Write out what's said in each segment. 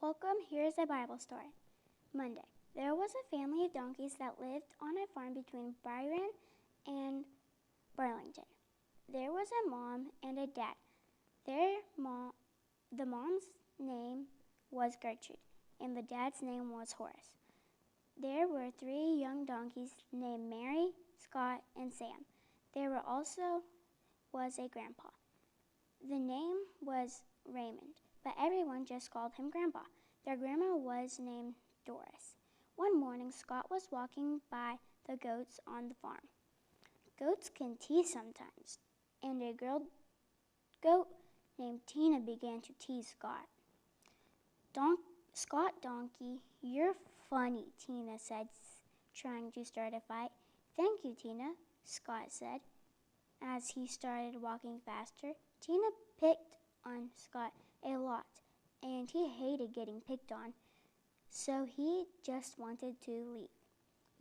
Welcome, here's a Bible story. Monday. There was a family of donkeys that lived on a farm between Byron and Burlington. There was a mom and a dad. The mom's name was Gertrude, and the dad's name was Horace. There were 3 young donkeys named Mary, Scott, and Sam. There also was a grandpa. The name was Raymond, but everyone just called him Grandpa. Their grandma was named Doris. One morning, Scott was walking by the goats on the farm. Goats can tease sometimes, and a girl goat named Tina began to tease Scott. Scott Donkey, you're funny, Tina said, trying to start a fight. Thank you, Tina, Scott said. As he started walking faster, Tina picked on Scott a lot, and he hated getting picked on, so he just wanted to leave.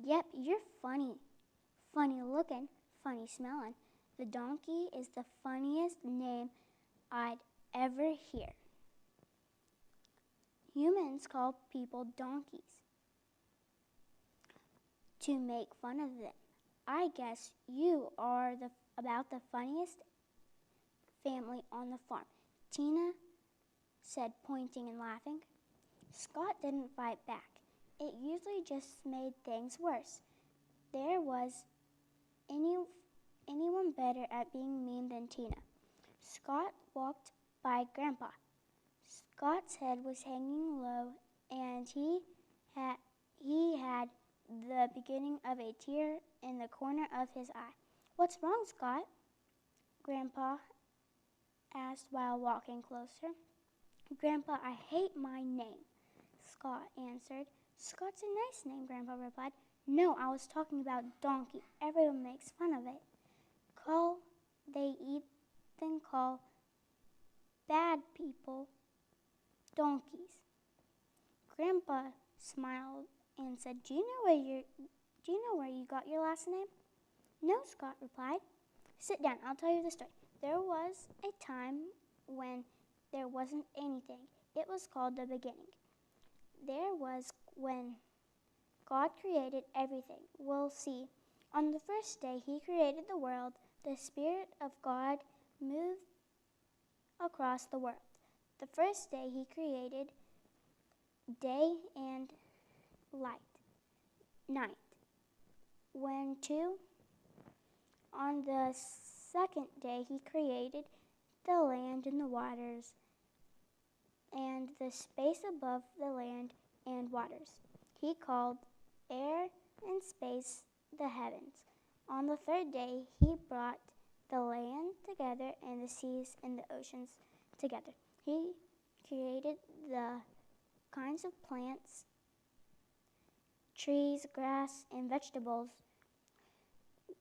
Yep, you're funny. Funny looking, funny smelling. The donkey is the funniest name I'd ever hear. Humans call people donkeys to make fun of them. I guess you are about the funniest family on the farm, Tina said, pointing and laughing. Scott didn't fight back. It usually just made things worse. There was anyone better at being mean than Tina. Scott walked by Grandpa. Scott's head was hanging low, and he had the beginning of a tear in the corner of his eye. What's wrong, Scott? Grandpa asked while walking closer. Grandpa, I hate my name, Scott answered. Scott's a nice name, Grandpa replied. No, I was talking about donkey. Everyone makes fun of it. They even call bad people donkeys. Grandpa smiled and said, Do you know where you got your last name? No, Scott replied. Sit down, I'll tell you the story. There was a time when there wasn't anything. It was called the beginning. There was when God created everything. We'll see. On the first day he created the world, the Spirit of God moved across the world. The first day he created day and night. On the second day he created the land and the waters and the space above the land and waters. He called air and space the heavens. On the third day he brought the land together and the seas and the oceans together. He created the kinds of plants, trees, grass, and vegetables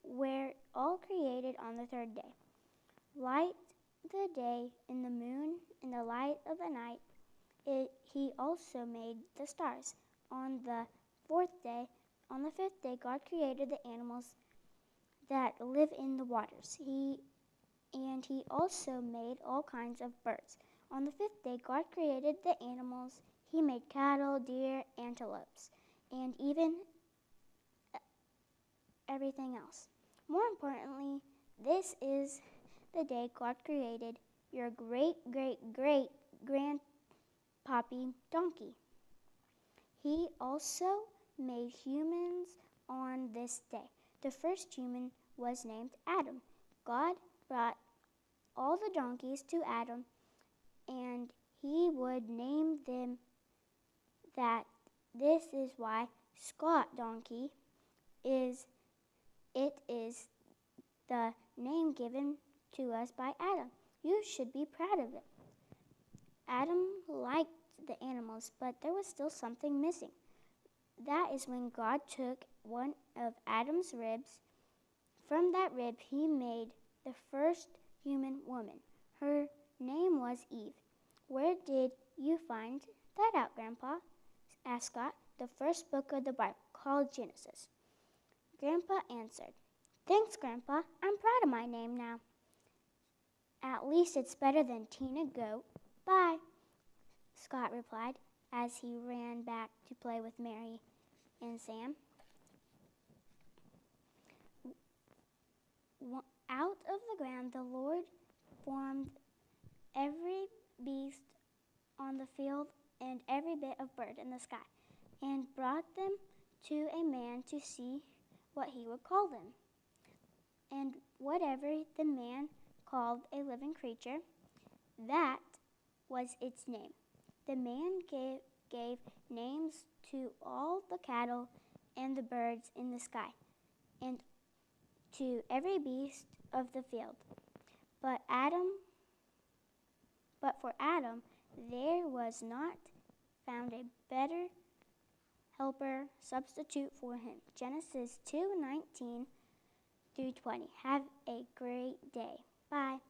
were all created on the third day. Light the day and the moon and the light of the night. He also made the stars. On the fifth day, God created the animals that live in the waters. He also made all kinds of birds. On the fifth day, God created the animals. He made cattle, deer, antelopes, and even everything else. More importantly, this is the day God created your great-great-great-grandpappy donkey. He also made humans on this day. The first human was named Adam. God brought all the donkeys to Adam, and he would name them that. This is why Scott Donkey is the name given to us by Adam. You should be proud of it. Adam liked the animals, but there was still something missing. That is when God took one of Adam's ribs. From that rib, he made the first human woman. Her name was Eve. Where did you find that out, Grandpa? Asked Scott. The first book of the Bible, called Genesis. Grandpa answered, Thanks, Grandpa. I'm proud of my name now. At least it's better than Tina Goat. Bye, Scott replied. as he ran back to play with Mary and Sam. Out of the ground, the Lord formed every beast on the field and every bit of bird in the sky, and brought them to a man to see what he would call them. And whatever the man called a living creature, that was its name. The man gave names to all the cattle and the birds in the sky, and to every beast of the field. But for Adam, there was not found a better helper substitute for him. Genesis 2:19 through 20. Have a great day. Bye.